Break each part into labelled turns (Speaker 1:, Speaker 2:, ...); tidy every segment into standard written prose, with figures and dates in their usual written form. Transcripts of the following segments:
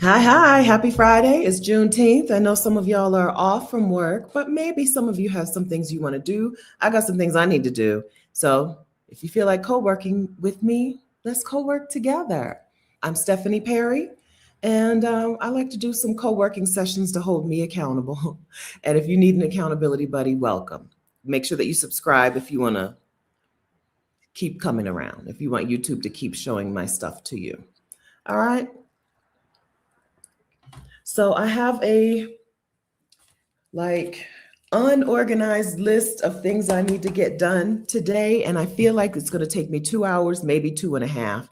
Speaker 1: Hi, hi. Happy Friday. It's Juneteenth. I know some of y'all are off from work, but maybe some of you have some things you want to do. I got some things I need to do. So if you feel like co working with me, let's co work together. I'm Stephanie Perry, and I like to do some co working sessions to hold me accountable. And if you need an accountability buddy, welcome. Make sure that you subscribe if you want to keep coming around, if you want YouTube to keep showing my stuff to you. All right. So I have a like unorganized list of things I need to get done today. And I feel like it's going to take me 2 hours, maybe two and a half.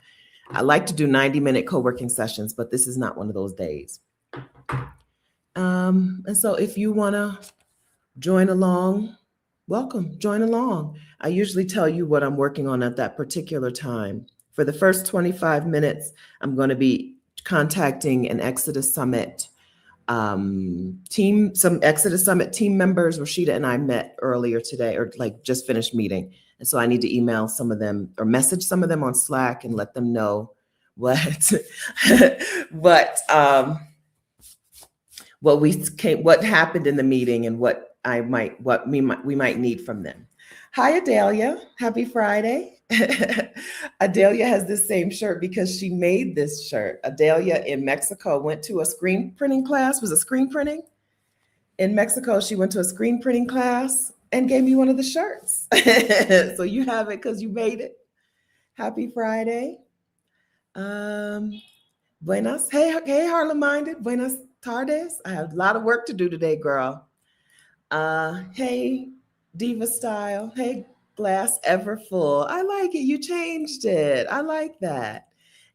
Speaker 1: I like to do 90-minute co working sessions, but this is not one of those days. And so if you want to join along, welcome, join along. I usually tell you what I'm working on at that particular time. For the first 25 minutes, I'm going to be contacting an Exodus Summit some Exodus Summit team members. Rashida and I met earlier today, or like just finished meeting. And so I need to email some of them or message some of them on Slack and let them know what what what happened in the meeting and what we might need from them. Hi, Adelia. Happy Friday. Adelia has this same shirt because she made this shirt. Adelia in Mexico went to a screen printing class. Was it screen printing? In Mexico, she went to a screen printing class and gave me one of the shirts. So you have it because you made it. Happy Friday. Um, Buenas. Hey, Harlem Minded. Buenas tardes. I have a lot of work to do today, girl. Hey, Diva Style. Hey, Glass Ever Full. I like it. You changed it. I like that.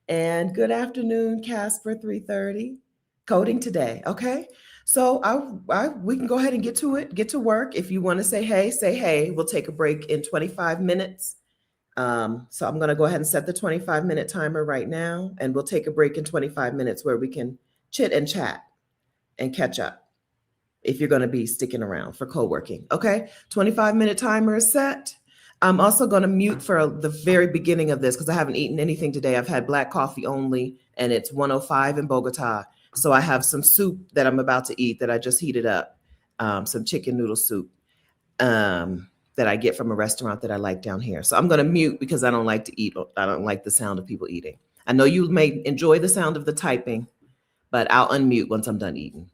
Speaker 1: And good afternoon, Casper 330. Coding today. Okay. So we can go ahead and get to it, get to work. If you want to say hey. We'll take a break in 25 minutes. So I'm going to go ahead and set the 25-minute timer right now, and we'll take a break in 25 minutes where we can chit and chat and catch up if you're going to be sticking around for co-working. Okay, 25-minute timer is set. I'm also going to mute for the very beginning of this because I haven't eaten anything today. I've had black coffee only, and it's 105 in Bogota. So I have some soup that I'm about to eat that I just heated up, some chicken noodle soup that I get from a restaurant that I like down here. So I'm going to mute because I don't like to eat. I don't like the sound of people eating. I know you may enjoy the sound of the typing, but I'll unmute once I'm done eating.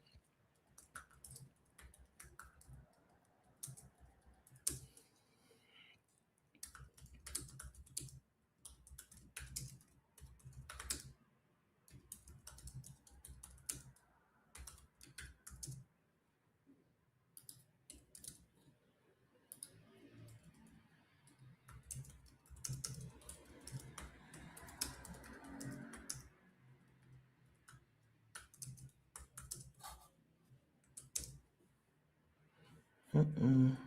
Speaker 1: Mm-mm.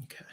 Speaker 1: Okay.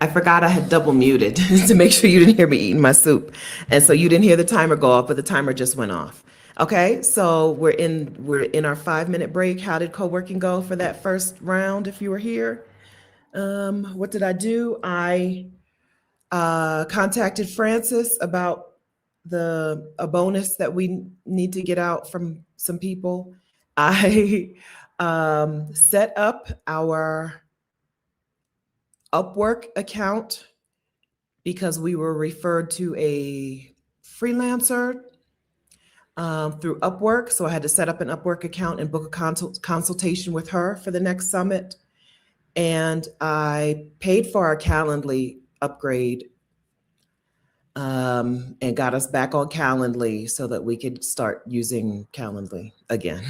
Speaker 1: I forgot I had double muted to make sure you didn't hear me eating my soup. And so you didn't hear the timer go off, but the timer just went off. Okay, so we're in our 5 minute break. How did co-working go for that first round if you were here? What did I do? I contacted Francis about a bonus that we need to get out from some people. I set up our Upwork account because we were referred to a freelancer through Upwork. So I had to set up an Upwork account and book a consultation with her for the next summit. And I paid for our Calendly upgrade and got us back on Calendly so that we could start using Calendly again.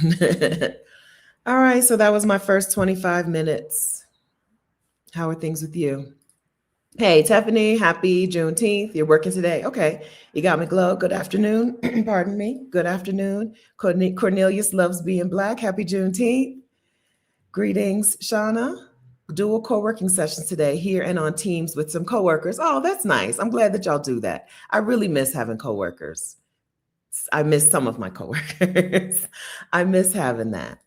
Speaker 1: All right, so that was my first 25 minutes. How are things with you? Hey, Tiffany, happy Juneteenth. You're working today. Okay. You got me, Glow. Good afternoon. Pardon me. Good afternoon. Cornelius loves being Black. Happy Juneteenth. Greetings, Shauna. Dual co-working sessions today here and on Teams with some coworkers. Oh, that's nice. I'm glad that y'all do that. I really miss having coworkers. I miss some of my coworkers. I miss having that.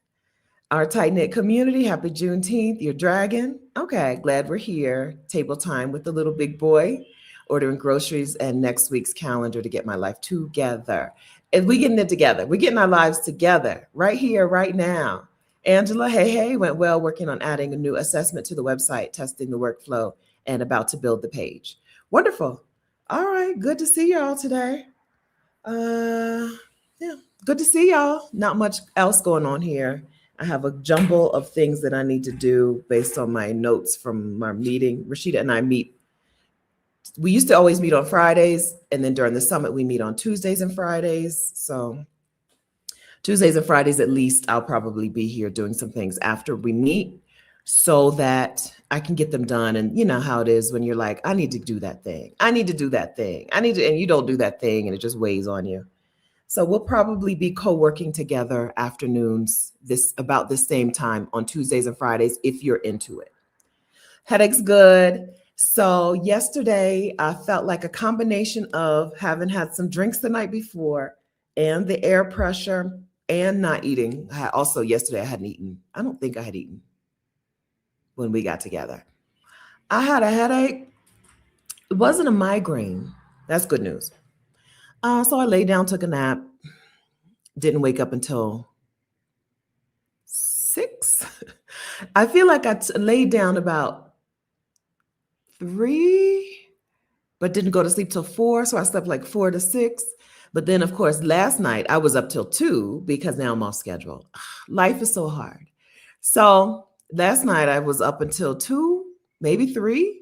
Speaker 1: Our tight-knit community, happy Juneteenth. Your dragon. Okay, glad we're here. Table time with the little big boy, ordering groceries and next week's calendar to get my life together. And we getting it together. We're getting our lives together right here, right now. Angela, hey, went well working on adding a new assessment to the website, testing the workflow, and about to build the page. Wonderful. All right, good to see y'all today. Yeah, good to see y'all. Not much else going on here. I have a jumble of things that I need to do based on my notes from our meeting. Rashida and I meet. We used to always meet on Fridays, and then during the summit, we meet on Tuesdays and Fridays. So Tuesdays and Fridays, at least, I'll probably be here doing some things after we meet so that I can get them done. And you know how it is when you're like, I need to do that thing. I need to do that thing. I need to, and you don't do that thing, and it just weighs on you. So we'll probably be co-working together afternoons about this same time on Tuesdays and Fridays if you're into it. Headache's good. So yesterday I felt like a combination of having had some drinks the night before and the air pressure and not eating. Also yesterday I hadn't eaten. I don't think I had eaten when we got together. I had a headache. It wasn't a migraine. That's good news. So I laid down, took a nap, didn't wake up until 6. I feel like I laid down about 3, but didn't go to sleep till 4. So I slept like 4 to 6. But then, of course, last night I was up till 2 because now I'm off schedule. Life is so hard. So last night I was up until 2, maybe 3.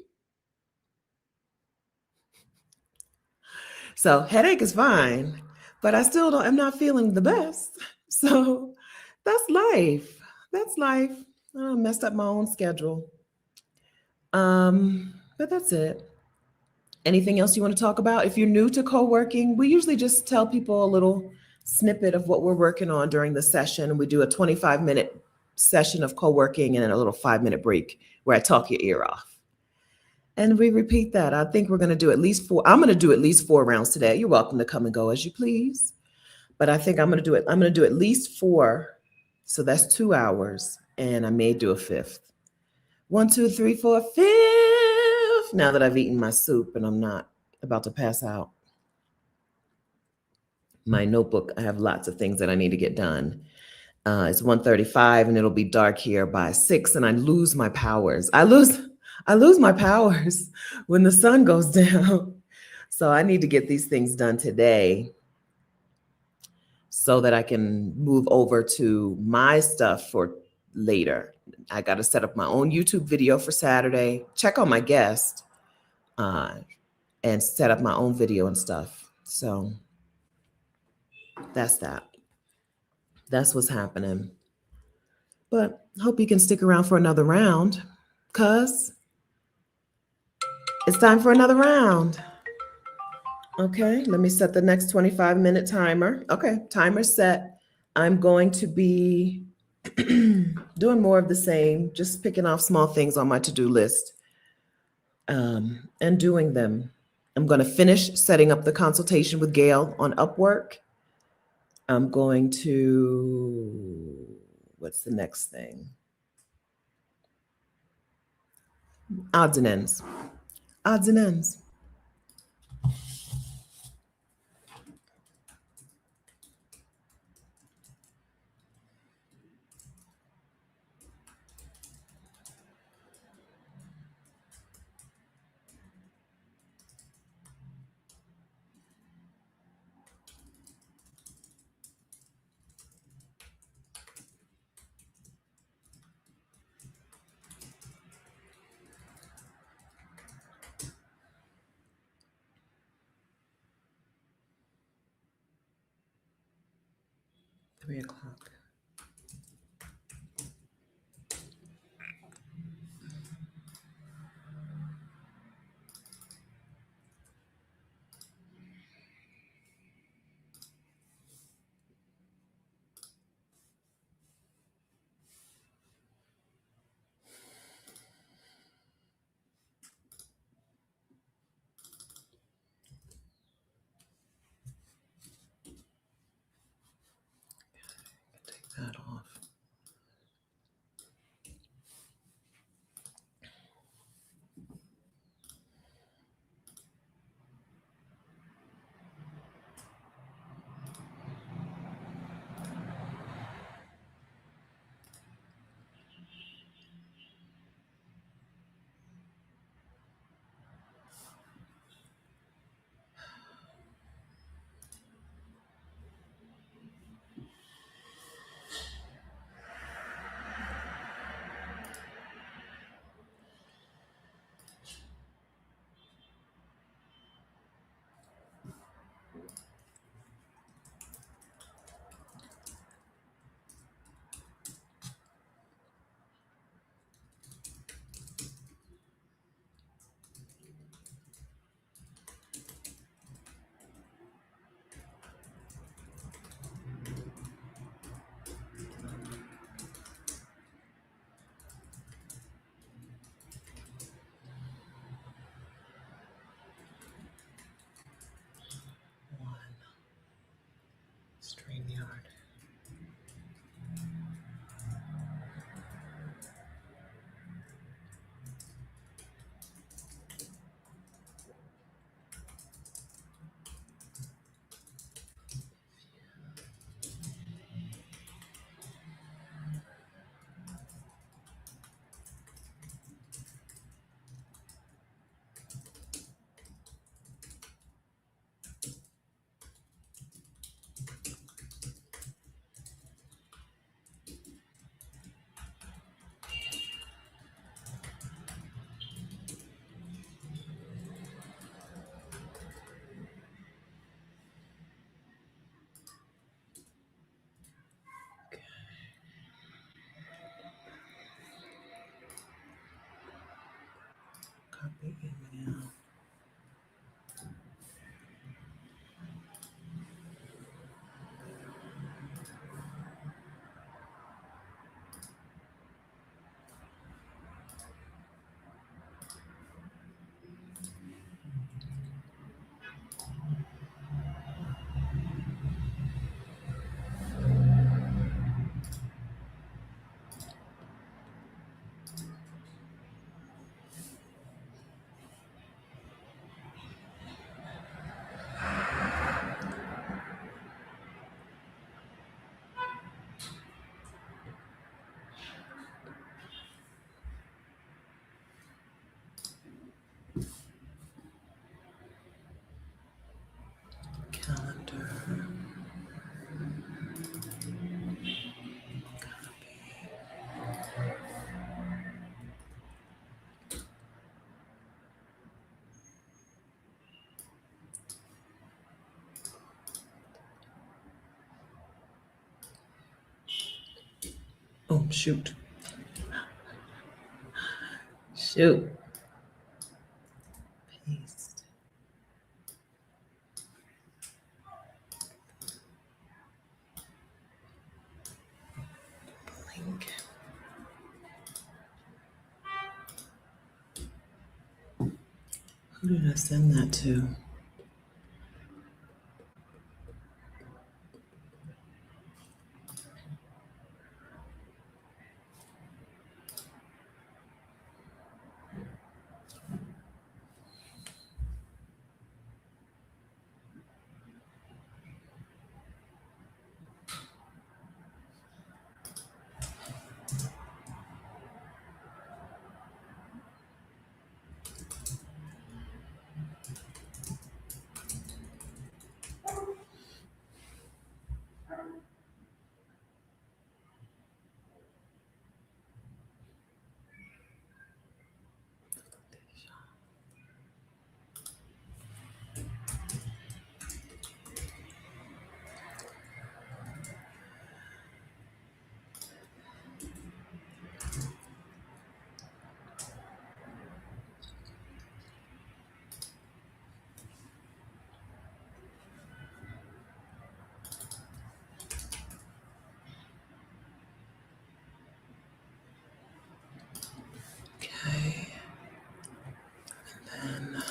Speaker 1: So headache is fine, but I'm not feeling the best. So that's life. That's life. I messed up my own schedule. But that's it. Anything else you want to talk about? If you're new to co-working, we usually just tell people a little snippet of what we're working on during the session. We do a 25-minute session of co-working and then a little 5-minute break where I talk your ear off. And we repeat that. I think we're going to do at least 4. I'm going to do at least 4 rounds today. You're welcome to come and go as you please. But I think I'm going to do it. I'm going to do at least 4. So that's 2 hours. And I may do a 5th. 1, 2, 3, 4, 5th. Now that I've eaten my soup and I'm not about to pass out. My notebook, I have lots of things that I need to get done. It's 1:35 and it'll be dark here by 6 and I lose my powers. I lose my powers when the sun goes down. So I need to get these things done today so that I can move over to my stuff for later. I got to set up my own YouTube video for Saturday, check on my guest, and set up my own video and stuff. So that's that. That's what's happening. But hope you can stick around for another round, cuz it's time for another round. Okay, let me set the next 25-minute timer. Okay, timer set. I'm going to be doing more of the same, just picking off small things on my to-do list. and doing them. I'm going to finish setting up the consultation with Gail on Upwork. I'm going to, what's the next thing? Odds and ends. Odds and ends. Three o'clock. Take that off. StreamYard. Copy email. Calendar. Oh, shoot. Shoot. Paste. Link. Who did I send that to? Okay. And then,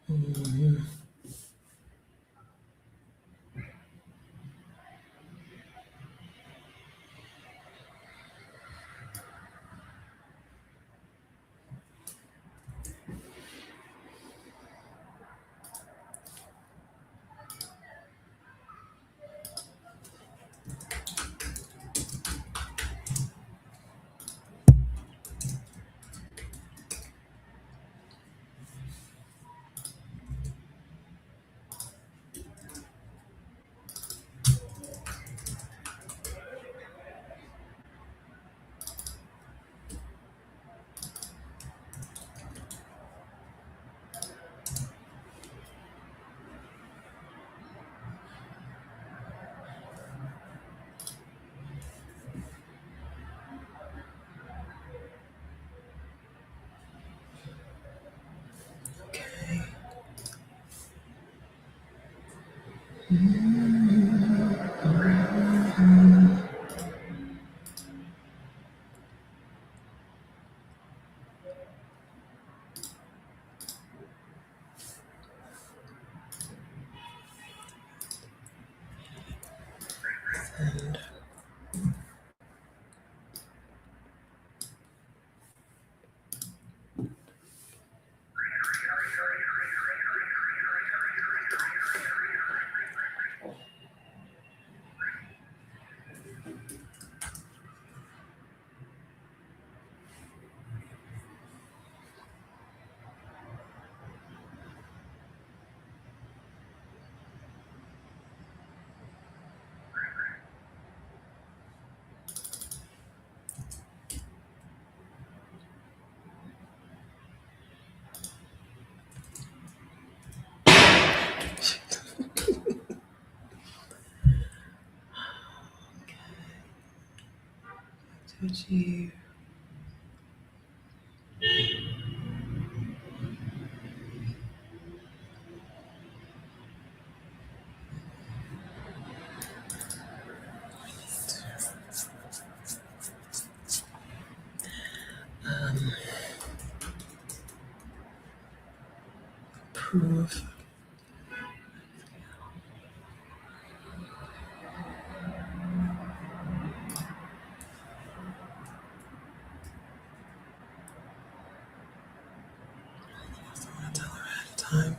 Speaker 1: mhm. Okay. And to achieve. Proof. So I'm gonna tell her ahead of time.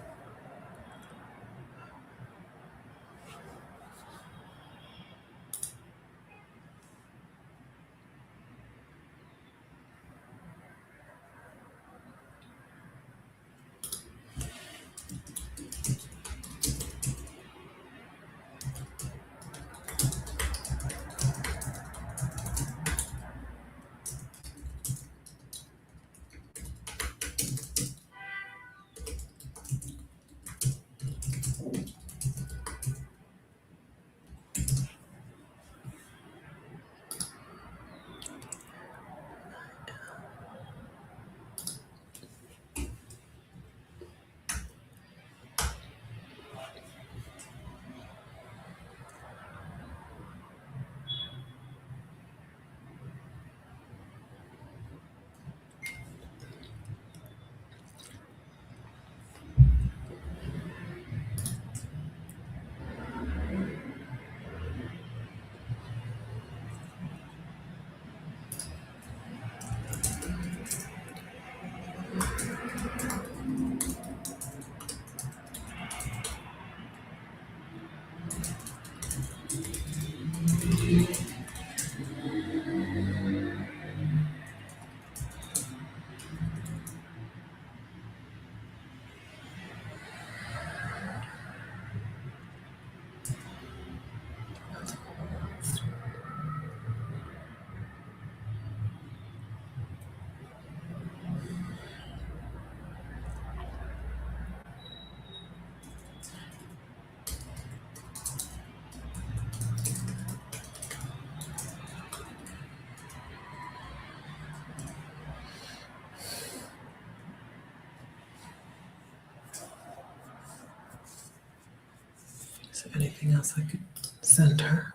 Speaker 1: anything else I could send her.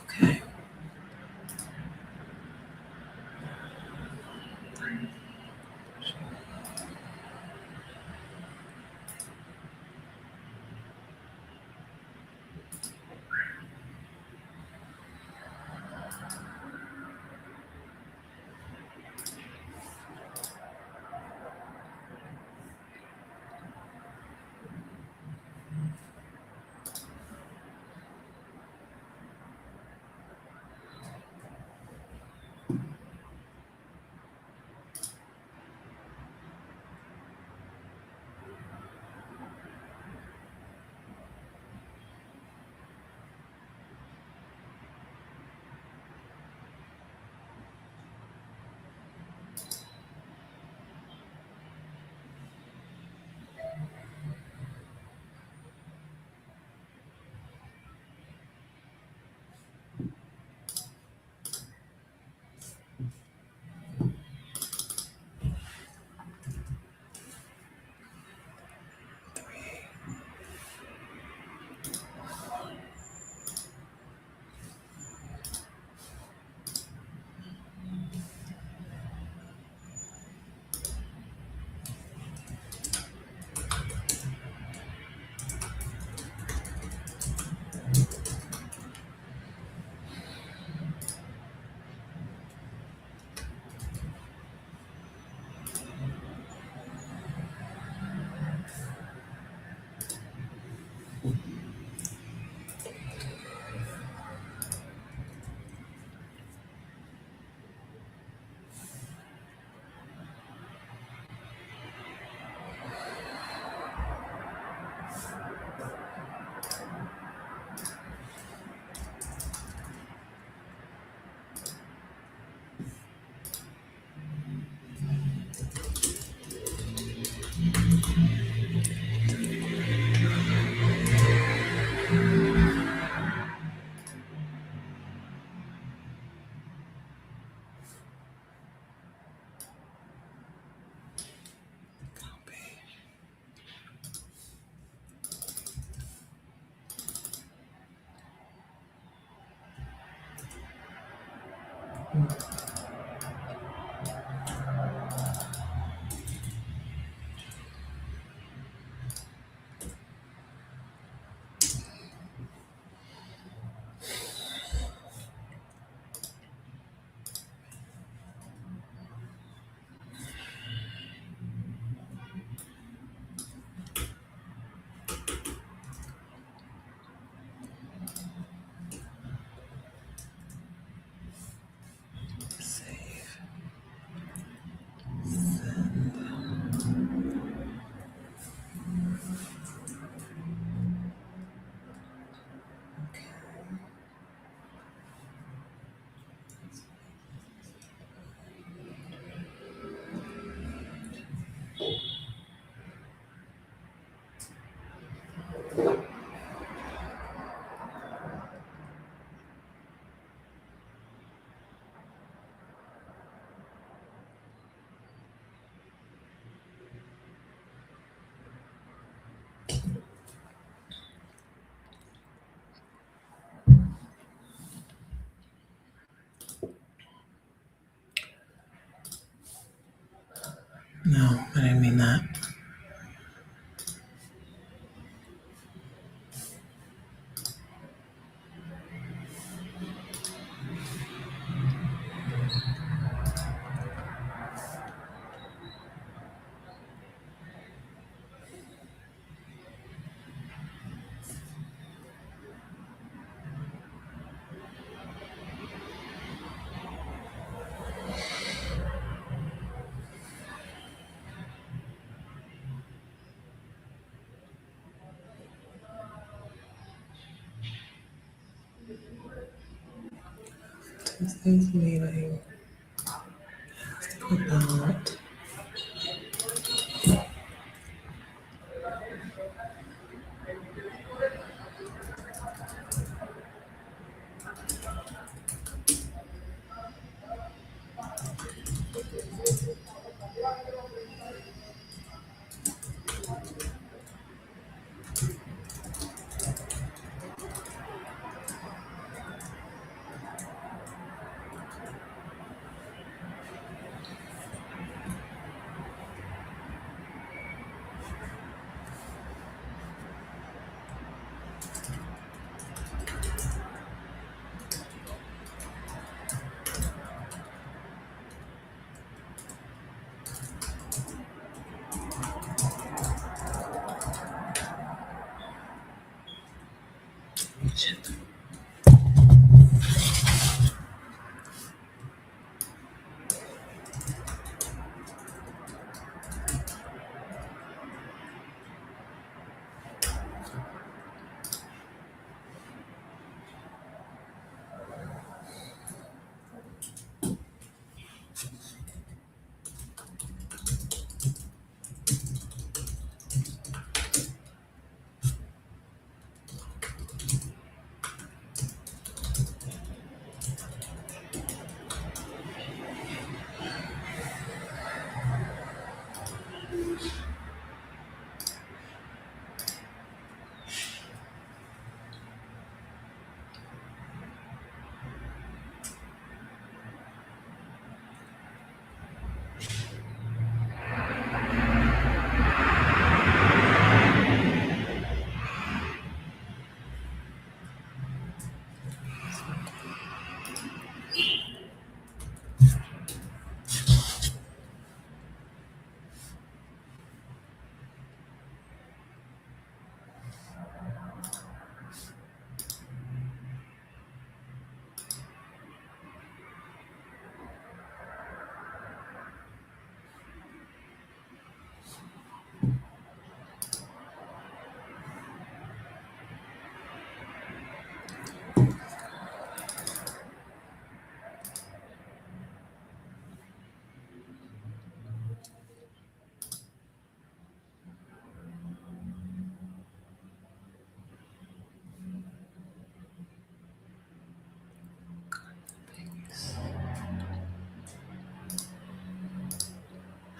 Speaker 1: Okay. Save. No, I didn't mean that. This meeting about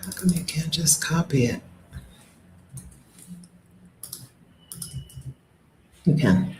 Speaker 1: how come you can't just copy it? You can.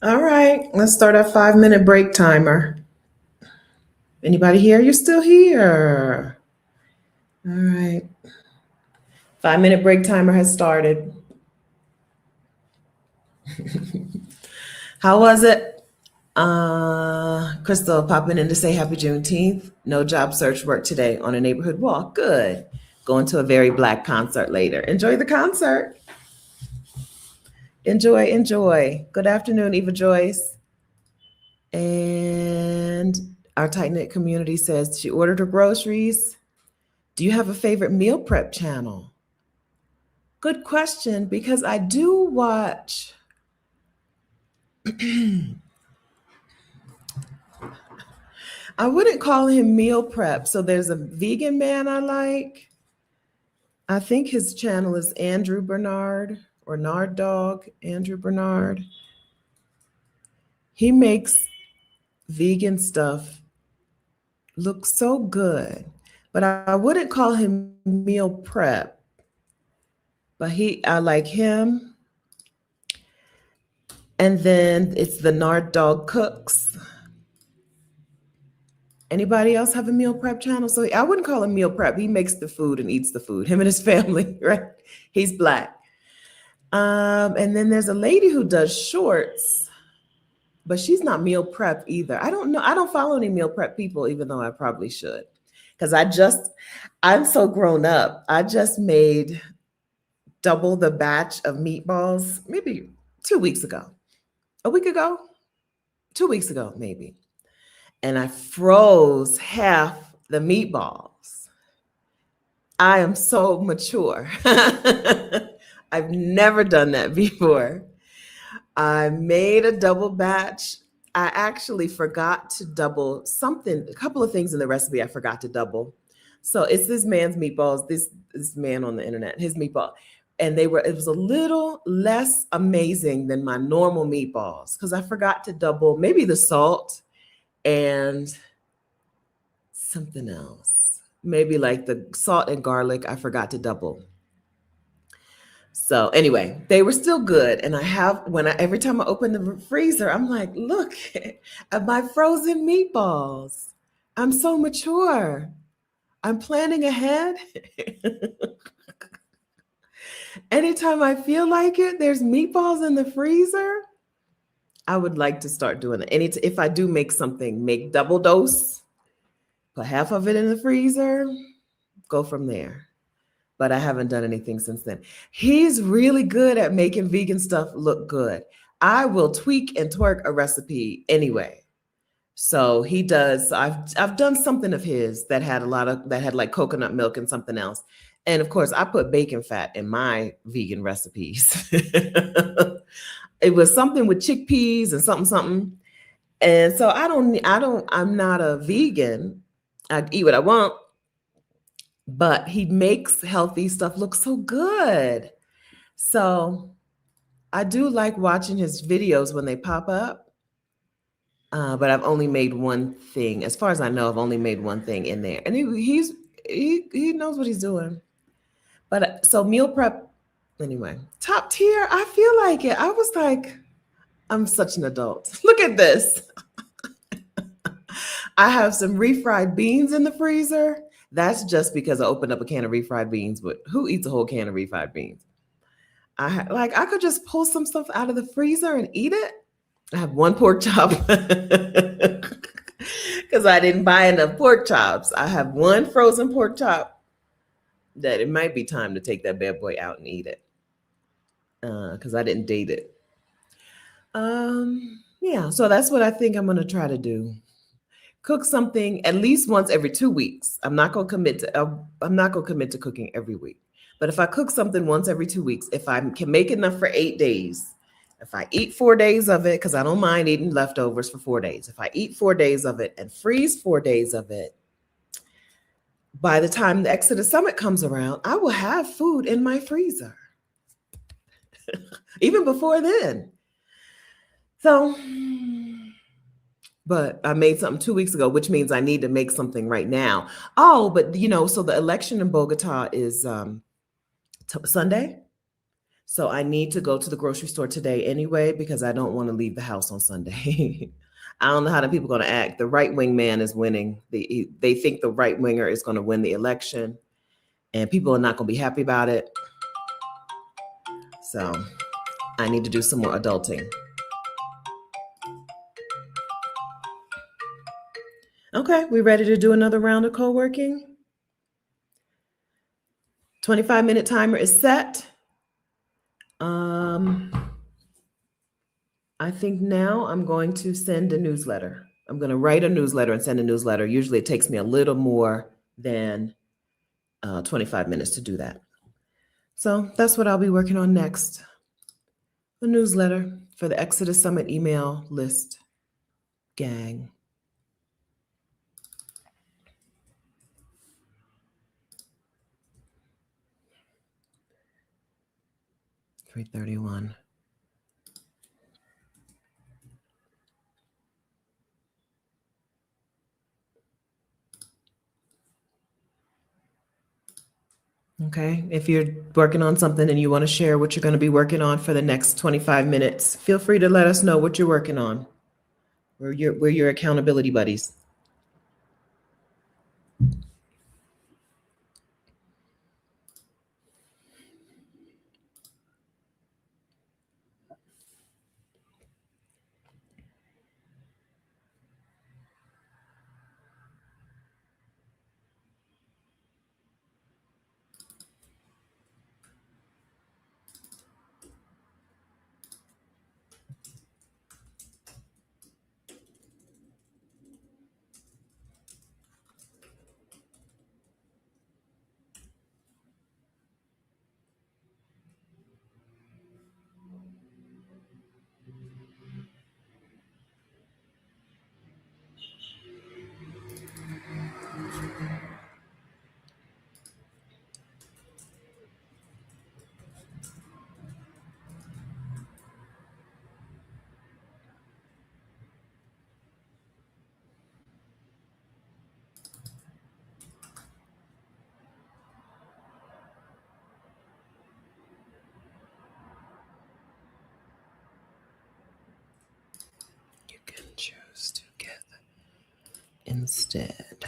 Speaker 1: All right, let's start our 5-minute break timer. Anybody here? You're still here. All right. 5-minute break timer has started. How was it? Crystal popping in to say happy Juneteenth. No job search work today on a neighborhood walk. Good. Going to a very Black concert later. Enjoy the concert. Enjoy, enjoy. Good afternoon, Eva Joyce. And our tight knit community says she ordered her groceries. Do you have a favorite meal prep channel? Good question, because I do watch. I wouldn't call him meal prep. So there's a vegan man I like. I think his channel is Andrew Bernard or Nard Dog, Andrew Bernard. He makes vegan stuff look so good, but I wouldn't call him meal prep. But I like him. And then it's the Nard Dog Cooks. Anybody else have a meal prep channel? So I wouldn't call him meal prep. He makes the food and eats the food, him and his family, right? He's Black. And then there's a lady who does shorts, but she's not meal prep either. I don't know. I don't follow any meal prep people, even though I probably should. Because I'm so grown up. I just made double the batch of meatballs maybe 2 weeks ago. A week ago? 2 weeks ago, maybe. And I froze half the meatballs. I am so mature. I've never done that before. I made a double batch. I actually forgot to double something, a couple of things in the recipe I forgot to double. So it's this man's meatballs, this man on the internet, his meatball. And it was a little less amazing than my normal meatballs because I forgot to double maybe the salt and something else. Maybe like the salt and garlic, I forgot to double. So anyway, they were still good. And every time I open the freezer, I'm like, look at my frozen meatballs. I'm so mature. I'm planning ahead. Anytime I feel like it, there's meatballs in the freezer. I would like to start doing it. If I do make something, make double dose, put half of it in the freezer, go from there. But I haven't done anything since then. He's really good at making vegan stuff look good. I will tweak and twerk a recipe anyway. So he does. I've done something of his that had like coconut milk and something else. And of course, I put bacon fat in my vegan recipes. It was something with chickpeas and something. And so I'm not a vegan. I eat what I want, but he makes healthy stuff look so good. So I do like watching his videos when they pop up. But I've only made one thing. As far as I know, I've only made one thing in there. And he knows what he's doing. But so meal prep, anyway, top tier, I feel like it. I was like, I'm such an adult. Look at this. I have some refried beans in the freezer. That's just because I opened up a can of refried beans, but who eats a whole can of refried beans? I could just pull some stuff out of the freezer and eat it. I have one pork chop because I didn't buy enough pork chops. I have one frozen pork chop that it might be time to take that bad boy out and eat it because I didn't date it. Yeah, so that's what I think I'm going to try to do. Cook something at least once every 2 weeks. I'm not going to commit to cooking every week. But if I cook something once every 2 weeks, if I can make enough for 8 days, if I eat 4 days of it, because I don't mind eating leftovers for 4 days. If I eat 4 days of it and freeze 4 days of it, by the time the Exodus Summit comes around, I will have food in my freezer. Even before then. So, but I made something 2 weeks ago, which means I need to make something right now. Oh, but so the election in Bogota is Sunday. So I need to go to the grocery store today anyway, because I don't want to leave the house on Sunday. I don't know how the people are going to act. The right-wing man is winning. They think the right-winger is going to win the election, and people are not going to be happy about it. So I need to do some more adulting. Okay, we ready to do another round of co-working? 25-minute timer is set. I think now I'm going to send a newsletter. I'm going to write a newsletter and send a newsletter. Usually it takes me a little more than 25 minutes to do that. So that's what I'll be working on next. A newsletter for the Exodus Summit email list gang. $331. Okay, if you're working on something and you want to share what you're going to be working on for the next 25 minutes, feel free to let us know what you're working on. We're your accountability buddies. instead.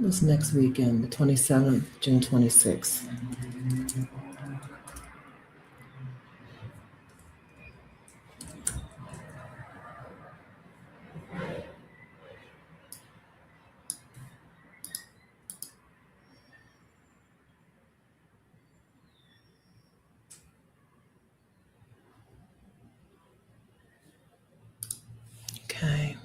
Speaker 1: This next weekend, the 27th, June 26th. Okay.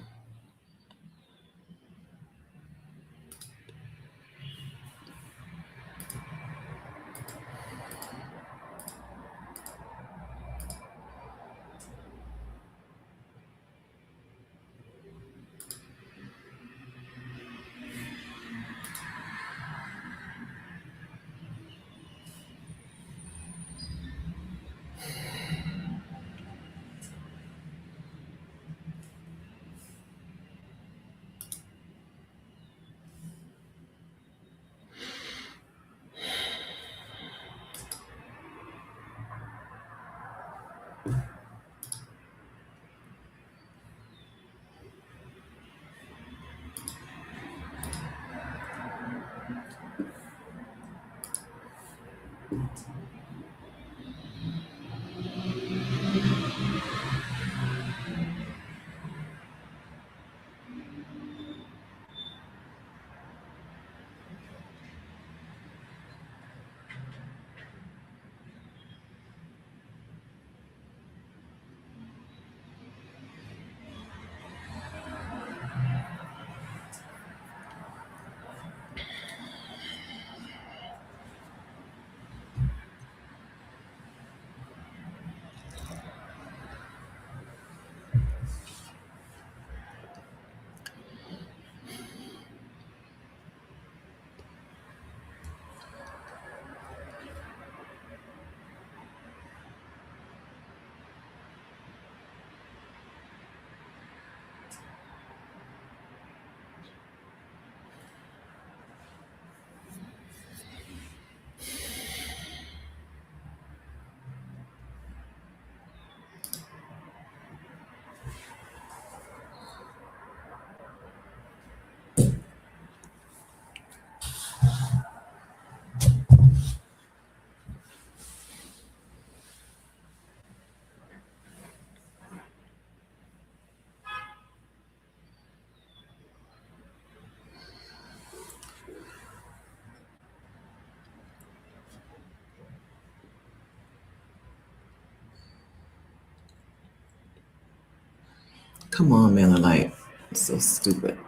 Speaker 1: Come on, Miller Lite. It's so stupid.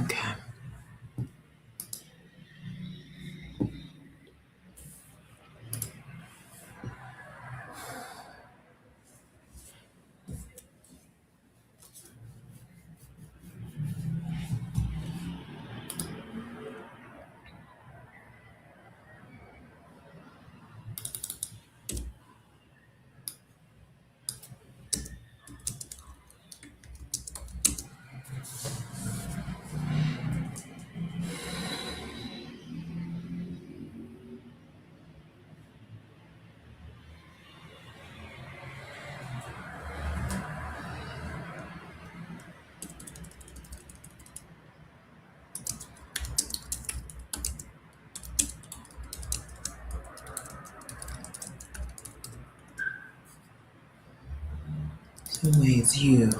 Speaker 1: Okay. Who is you?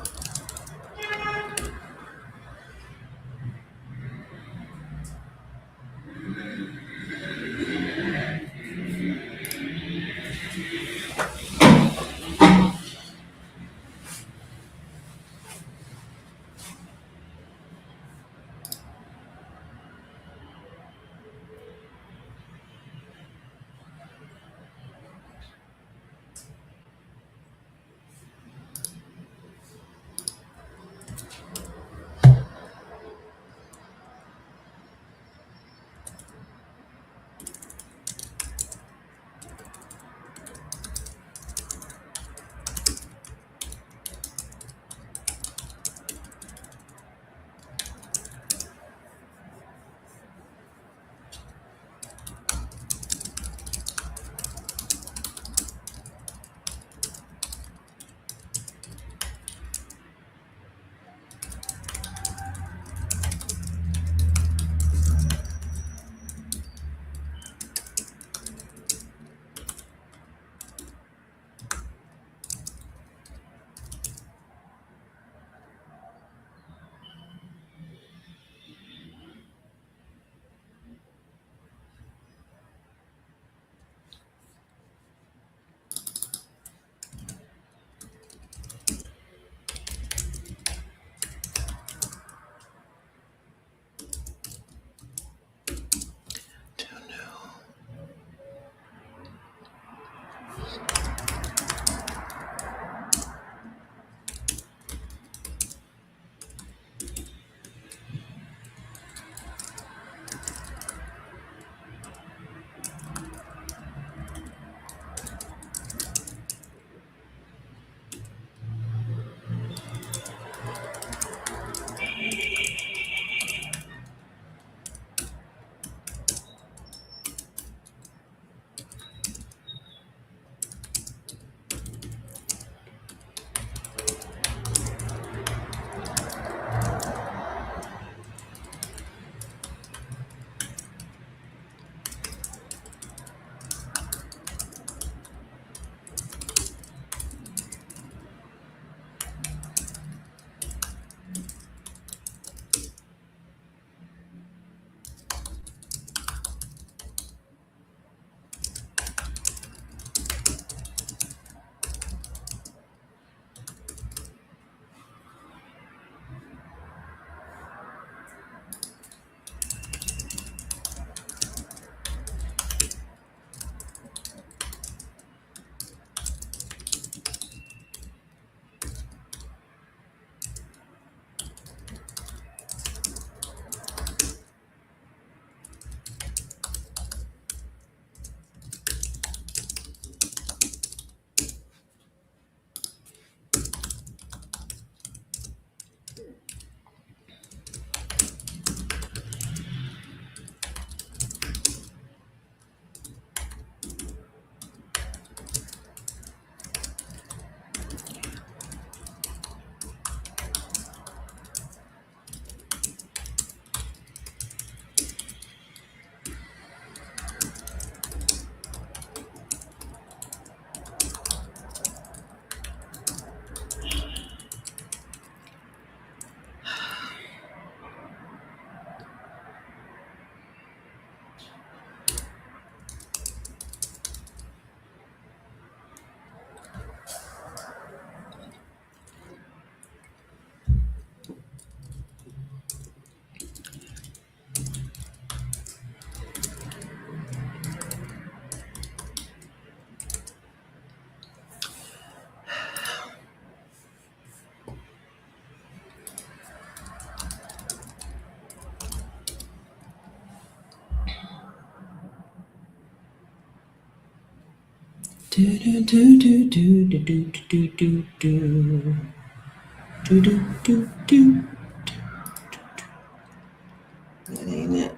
Speaker 1: That ain't it.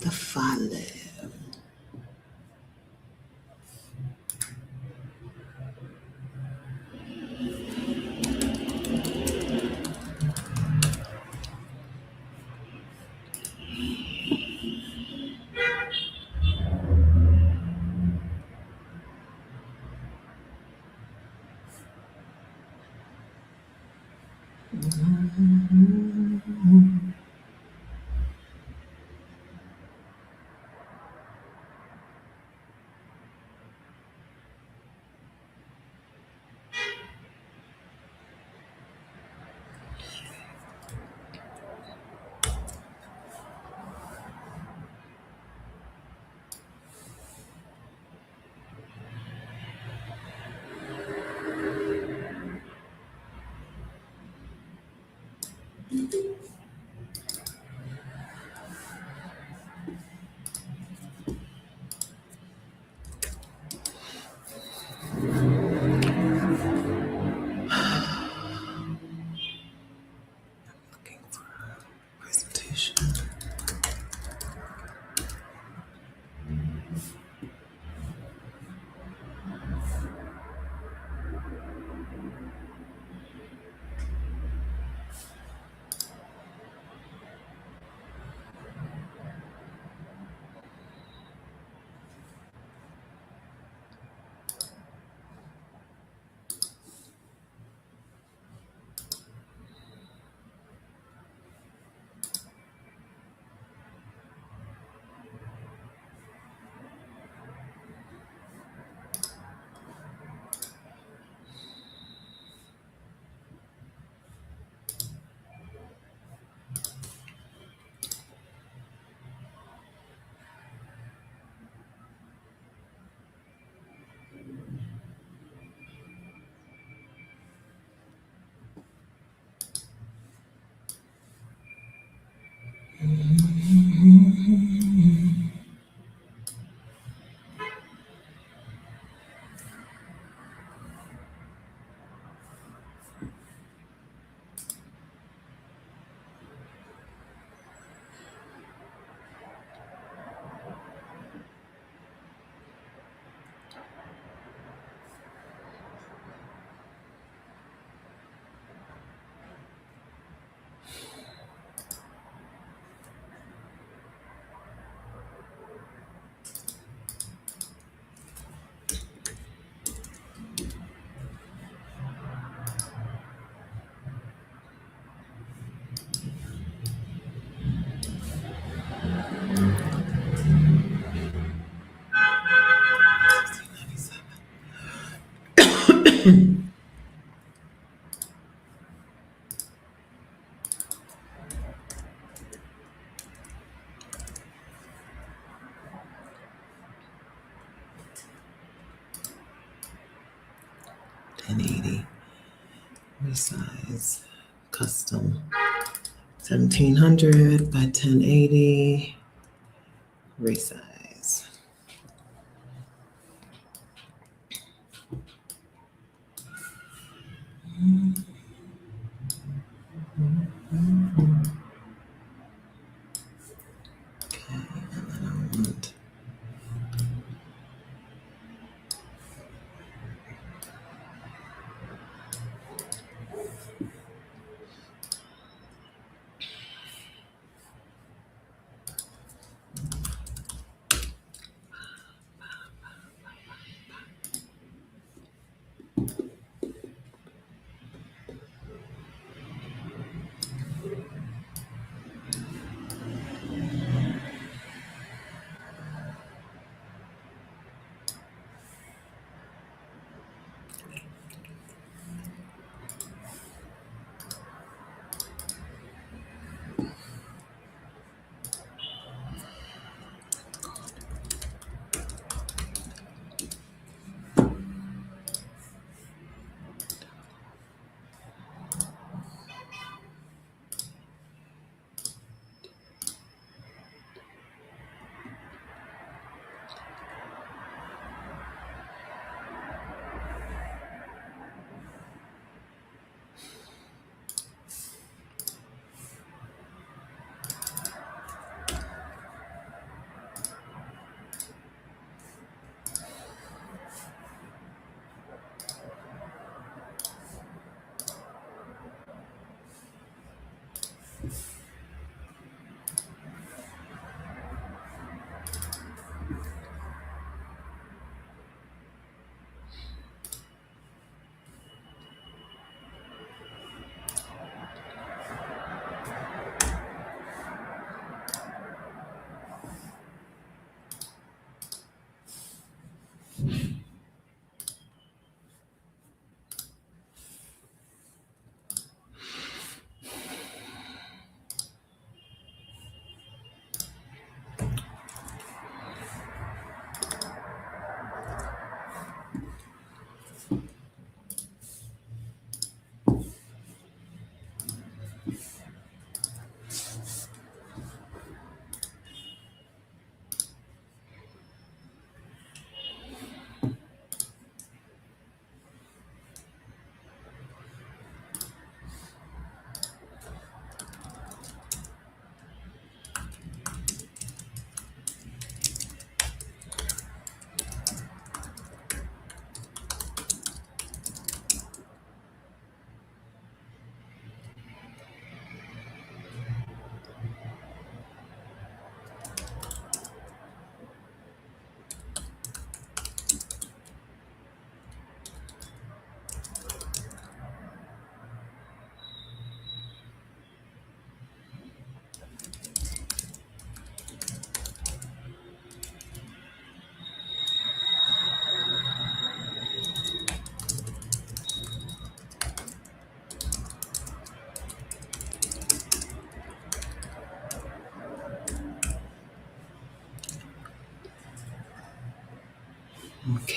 Speaker 1: The follow. Looking for a presentation. $10.80 resize custom 1700 by 1080 resize. Okay, and then I want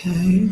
Speaker 1: Okay.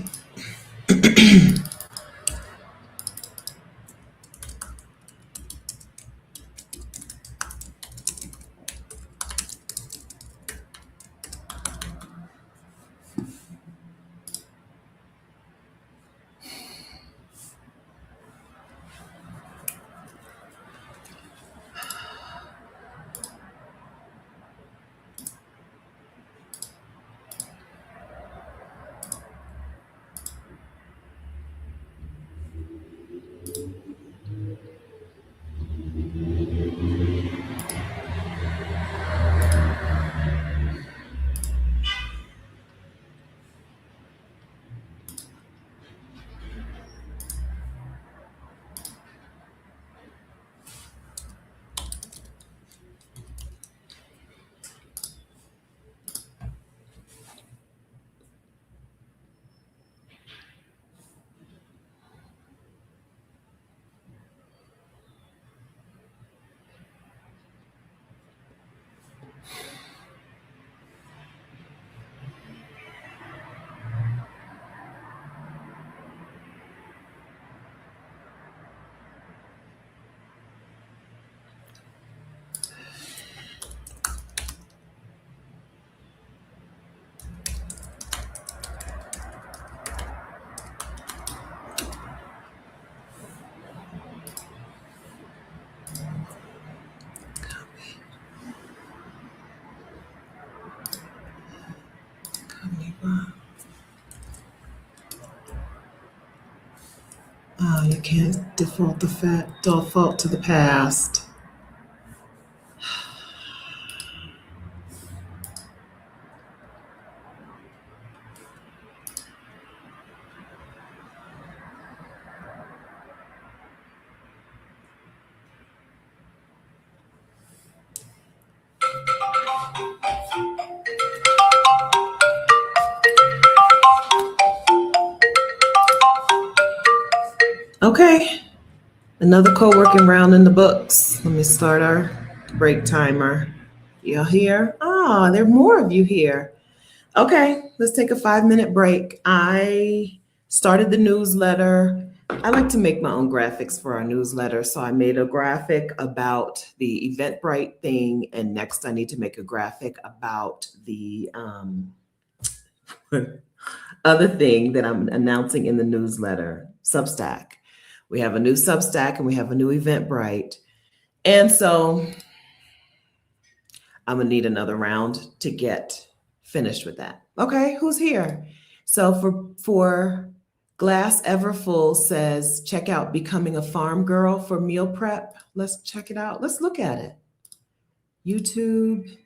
Speaker 1: Oh, you can't default to the past. Okay, another co-working round in the books. Let me start our break timer. Y'all here? Ah, there are more of you here. Okay, let's take a 5-minute break. I started the newsletter. I like to make my own graphics for our newsletter. So I made a graphic about the Eventbrite thing. And next I need to make a graphic about the other thing that I'm announcing in the newsletter, Substack. We have a new Substack and we have a new Eventbrite. And so I'm gonna need another round to get finished with that. Okay, who's here? So for Glass Everfull says, check out Becoming a Farm Girl for meal prep. Let's check it out. Let's look at it. YouTube.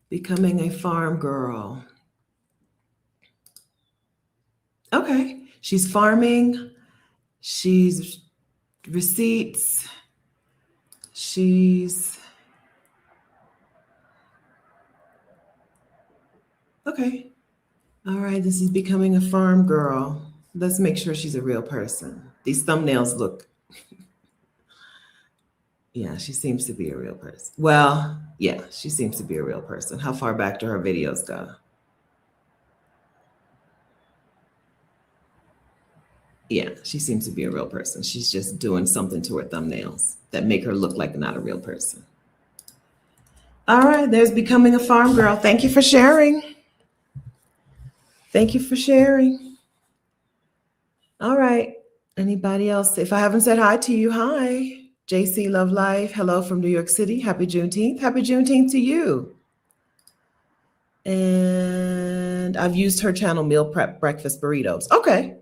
Speaker 1: Becoming a Farm Girl. Okay, she's farming. She's receipts. She's okay. All right, this is Becoming a Farm Girl. Let's make sure she's a real person. These thumbnails look, yeah, she seems to be a real person. Well, yeah, she seems to be a real person. How far back do her videos go? Yeah, she seems to be a real person. She's just doing something to her thumbnails that make her look like not a real person. All right, there's Becoming a Farm Girl. Thank you for sharing. Thank you for sharing. All right, anybody else? If I haven't said hi to you, hi. JC Love Life, hello from New York City. Happy Juneteenth. Happy Juneteenth to you. And I've used her channel, Meal Prep Breakfast Burritos. Okay.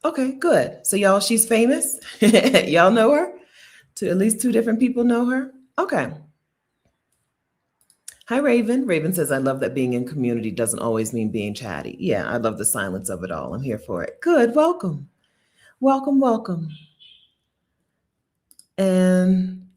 Speaker 1: Okay, good. So y'all, she's famous. Y'all know her? At least 2 different people know her. Okay. Hi, Raven. Raven says, I love that being in community doesn't always mean being chatty. Yeah, I love the silence of it all. I'm here for it. Good. Welcome. Welcome, welcome. And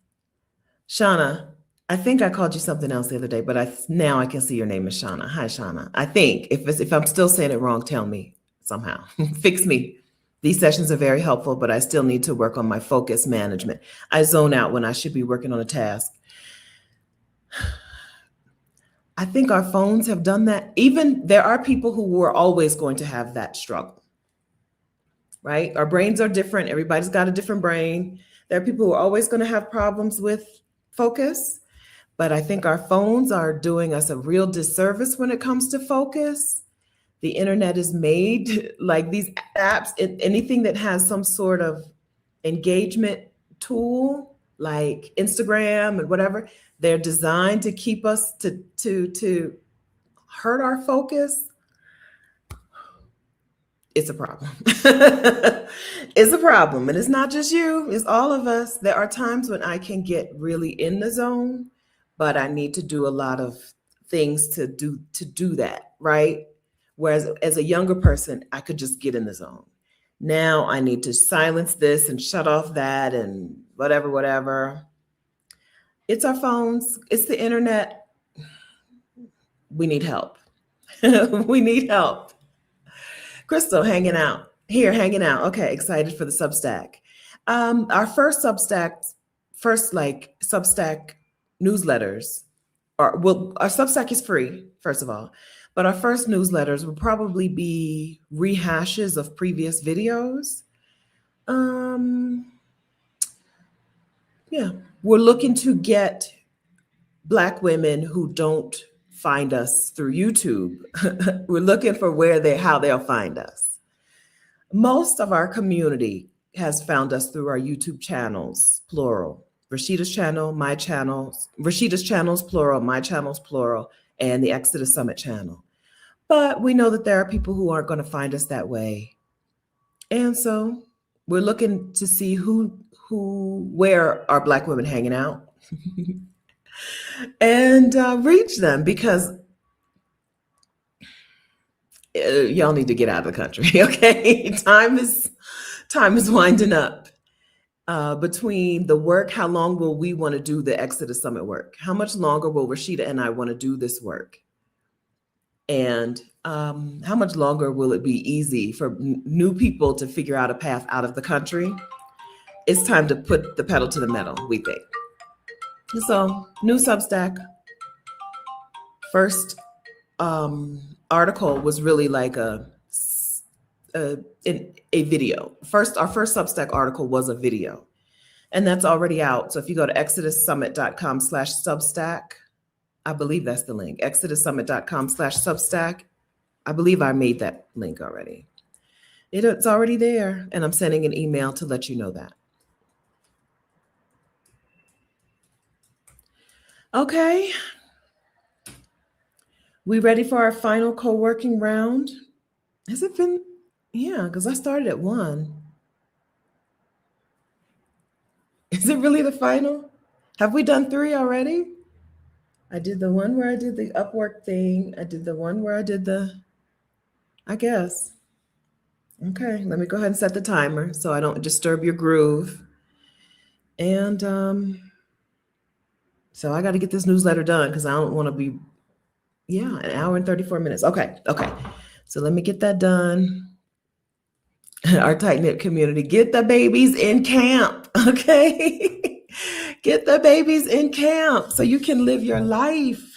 Speaker 1: Shauna, I think I called you something else the other day, but now I can see your name is Shauna. Hi, Shauna. I think if I'm still saying it wrong, tell me somehow. Fix me. These sessions are very helpful, but I still need to work on my focus management. I zone out when I should be working on a task. I think our phones have done that. Even there are people who were always going to have that struggle, right? Our brains are different. Everybody's got a different brain. There are people who are always going to have problems with focus, but I think our phones are doing us a real disservice when it comes to focus. The internet is made like these apps, anything that has some sort of engagement tool like Instagram and whatever, they're designed to keep us to hurt our focus. It's a problem. It's a problem. And it's not just you, it's all of us. There are times when I can get really in the zone, but I need to do a lot of things to do that, right? Whereas as a younger person, I could just get in the zone. Now I need to silence this and shut off that and whatever, whatever. It's our phones, it's the internet. We need help. We need help. Crystal hanging out here, hanging out. Okay, excited for the Substack. Our first like Substack newsletters, or well, our Substack is free, first of all, but our first newsletters will probably be rehashes of previous videos. Um, yeah, we're looking to get Black women who don't find us through YouTube. We're looking for how they'll find us. Most of our community has found us through our YouTube channels, plural. Rashida's channel, my channels, Rashida's channels, plural, my channels, plural, and the Exodus Summit channel. But we know that there are people who aren't going to find us that way. And so we're looking to see where are Black women hanging out and reach them, because y'all need to get out of the country. Okay. Time is winding up. Between the work, how long will we want to do the Exodus Summit work? How much longer will Rashida and I want to do this work? And how much longer will it be easy for new people to figure out a path out of the country? It's time to put the pedal to the metal, we think. So, new Substack. First article was really like a video. Our first Substack article was a video, and that's already out. So if you go to exodussummit.com/Substack, I believe that's the link, exodussummit.com/Substack. I believe I made that link already. It's already there, and I'm sending an email to let you know that. Okay. We ready for our final co-working round? Has it been? Yeah, because I started at 1. Is it really the final? Have we done 3 already? I did the one where I did the Upwork thing. I did the one where I did I guess. Okay, let me go ahead and set the timer so I don't disturb your groove. And so I got to get this newsletter done because I don't want to be, an hour and 34 minutes. Okay. So let me get that done. Our tight-knit community, get the babies in camp, okay? Get the babies in camp so you can live your life.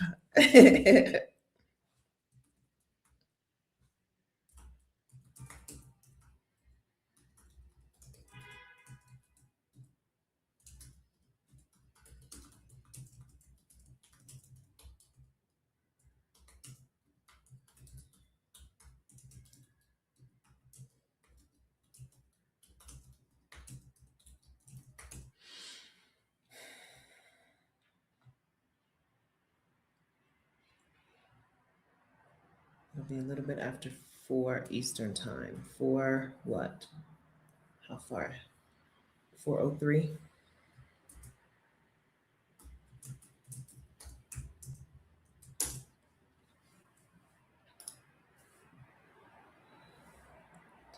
Speaker 1: It'll be a little bit after 4 Eastern time. 4 what? How far? 4:03?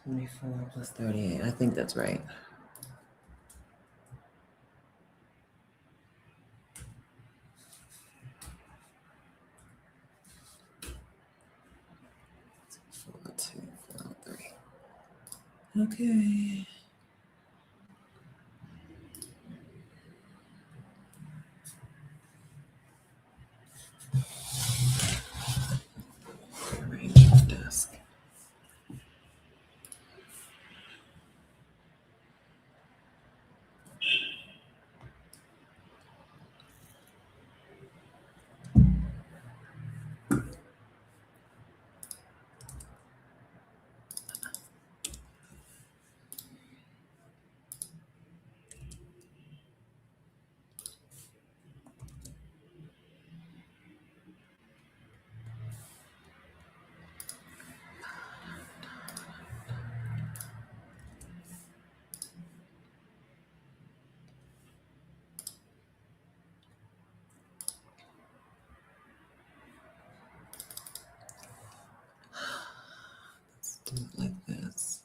Speaker 1: +24 +38. I think that's right. Okay. Do it like this.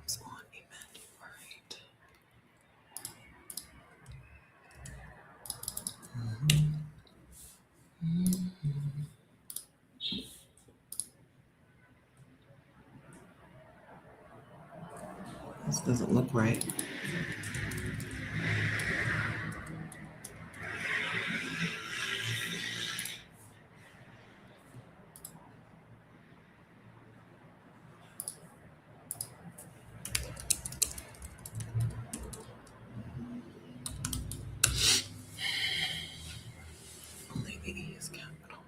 Speaker 1: It's on Emmanuel, right? This doesn't look right. Only the E is capital.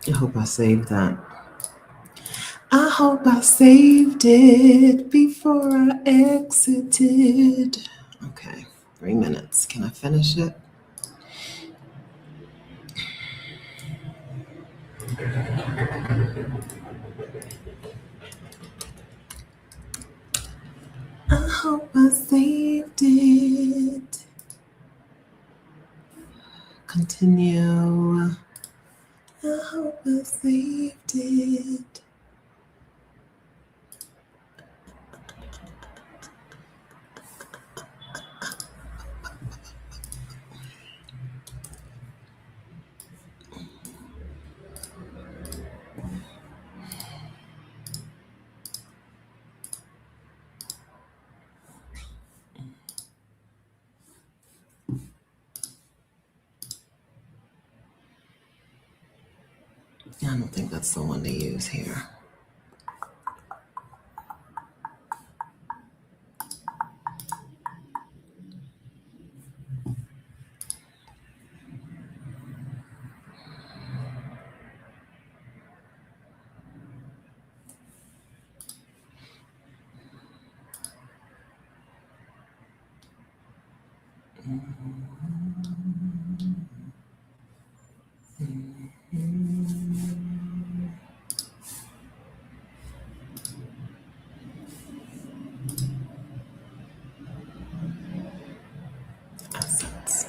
Speaker 1: I hope I saved that. I hope I saved it before I exited. Okay, 3 minutes. Can I finish it? I hope I saved it. Continue. I hope I saved it. I don't think that's the one to use here. Assets.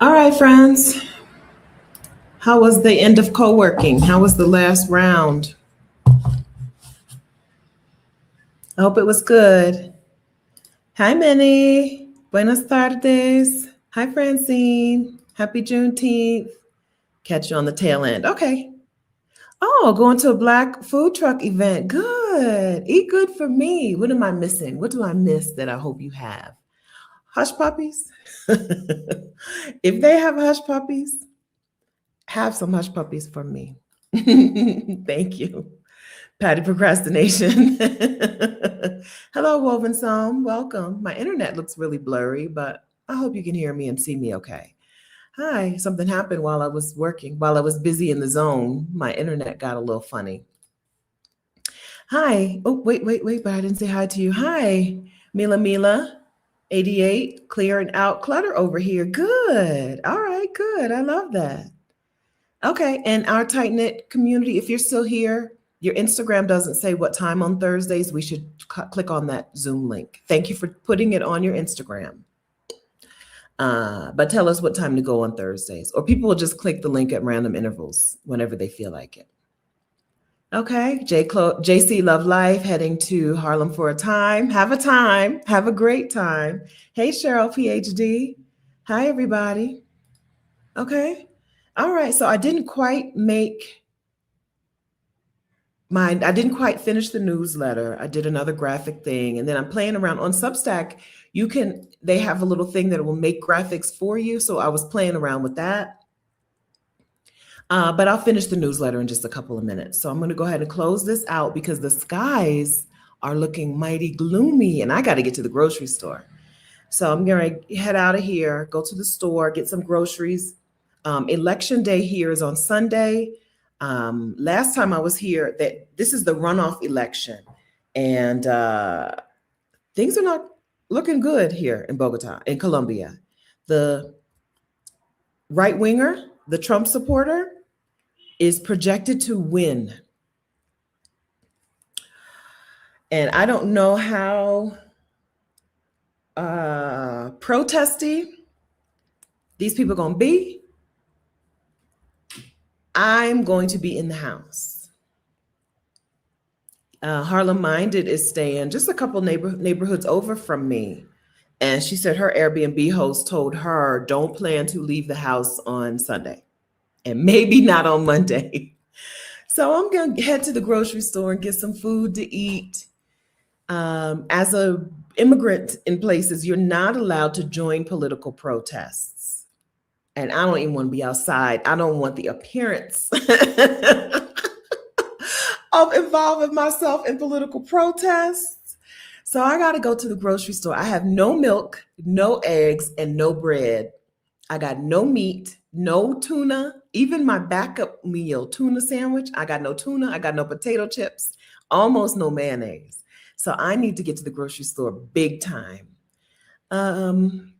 Speaker 1: All right, friends. How was the end of co-working? How was the last round? I hope it was good. Hi, Minnie. Buenas tardes. Hi, Francine. Happy Juneteenth. Catch you on the tail end. Okay. Oh, going to a Black food truck event. Good. Eat good for me. What am I missing? What do I miss that I hope you have? Hush puppies? If they have hush puppies, have some hush puppies for me. Thank you. Patty procrastination. Hello, Woven Psalm. Welcome. My internet looks really blurry, but I hope you can hear me and see me okay. Hi, something happened while I was working. While I was busy in the zone, my internet got a little funny. Hi. Oh, wait, but I didn't say hi to you. Hi, Mila, 88, clearing out clutter over here. Good. All right, good. I love that. Okay, and our tight knit community, if you're still here, your Instagram doesn't say what time on Thursdays. We should click on that Zoom link. Thank you for putting it on your Instagram. But tell us what time to go on Thursdays, or people will just click the link at random intervals whenever they feel like it. Okay, JC Love Life heading to Harlem for a time. Have a time. Have a great time. Hey, Cheryl, PhD. Hi, everybody. Okay. All right. So I didn't quite I didn't quite finish the newsletter. I did another graphic thing, and then I'm playing around on Substack. They have a little thing that will make graphics for you. So I was playing around with that. But I'll finish the newsletter in just a couple of minutes. So I'm going to go ahead and close this out because the skies are looking mighty gloomy and I got to get to the grocery store. So I'm going to head out of here, go to the store, get some groceries. Election day here is on Sunday. Last time I was here, this is the runoff election, and things are not looking good here in Bogota, in Colombia. The right winger, the Trump supporter, is projected to win. And I don't know how protesty these people are going to be. I'm going to be in the house. Harlem Minded is staying just a couple neighborhoods over from me. And she said her Airbnb host told her, don't plan to leave the house on Sunday and maybe not on Monday. So I'm going to head to the grocery store and get some food to eat. As an immigrant in places, you're not allowed to join political protests. And I don't even want to be outside. I don't want the appearance of involving myself in political protests. So I got to go to the grocery store. I have no milk, no eggs, and no bread. I got no meat, no tuna, even my backup meal, tuna sandwich. I got no tuna. I got no potato chips, almost no mayonnaise. So I need to get to the grocery store big time. And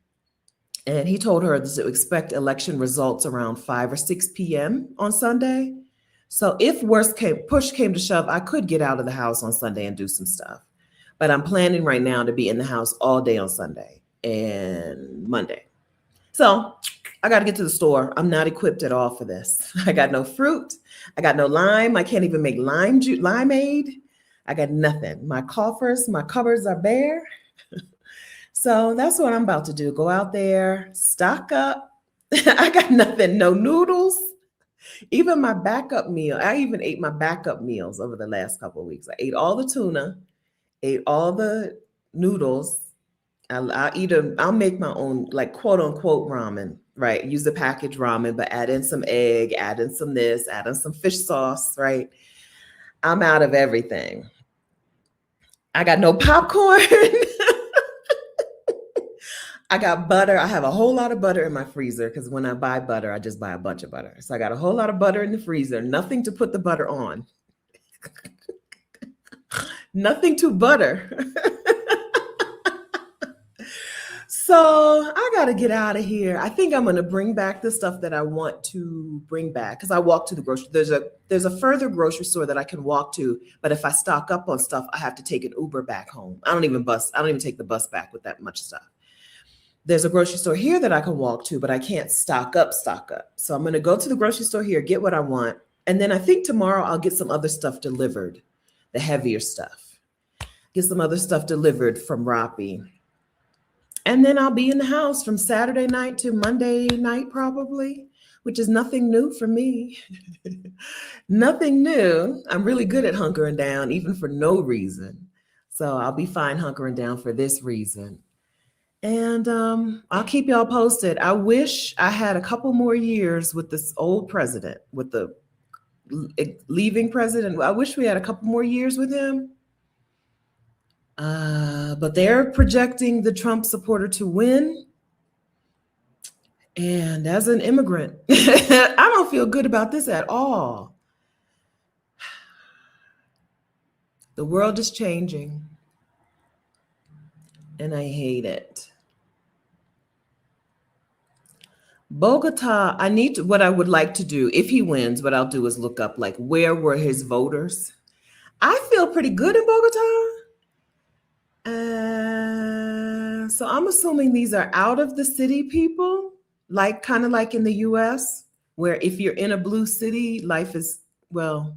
Speaker 1: he told her to expect election results around 5 or 6 p.m. on Sunday. So if push came to shove, I could get out of the house on Sunday and do some stuff. But I'm planning right now to be in the house all day on Sunday and Monday. So I got to get to the store. I'm not equipped at all for this. I got no fruit. I got no lime. I can't even make limeade. I got nothing. My cupboards are bare. So that's what I'm about to do. Go out there, stock up. I got nothing, no noodles. Even my backup meal. I even ate my backup meals over the last couple of weeks. I ate all the tuna, ate all the noodles. I'll make my own, like, quote unquote ramen, right? Use the packaged ramen, but add in some egg, add in some this, add in some fish sauce, right? I'm out of everything. I got no popcorn. I got butter. I have a whole lot of butter in my freezer because when I buy butter, I just buy a bunch of butter. So I got a whole lot of butter in the freezer, nothing to put the butter on. Nothing to butter. So I got to get out of here. I think I'm going to bring back the stuff that I want to bring back because I walk to the grocery. There's a further grocery store that I can walk to, but if I stock up on stuff, I have to take an Uber back home. I don't even take the bus back with that much stuff. There's a grocery store here that I can walk to, but I can't stock up. So I'm going to go to the grocery store here, get what I want. And then I think tomorrow I'll get some other stuff delivered, the heavier stuff. Get some other stuff delivered from Rappi. And then I'll be in the house from Saturday night to Monday night probably, which is nothing new for me. Nothing new. I'm really good at hunkering down, even for no reason. So I'll be fine hunkering down for this reason. And I'll keep y'all posted. I wish I had a couple more years with this old president, with the leaving president. I wish we had a couple more years with him. But they're projecting the Trump supporter to win. And as an immigrant, I don't feel good about this at all. The world is changing. And I hate it. Bogota, what I would like to do, if he wins, what I'll do is look up, like, where were his voters? I feel pretty good in Bogota. So I'm assuming these are out of the city people, like kind of like in the US, where if you're in a blue city, life is, well,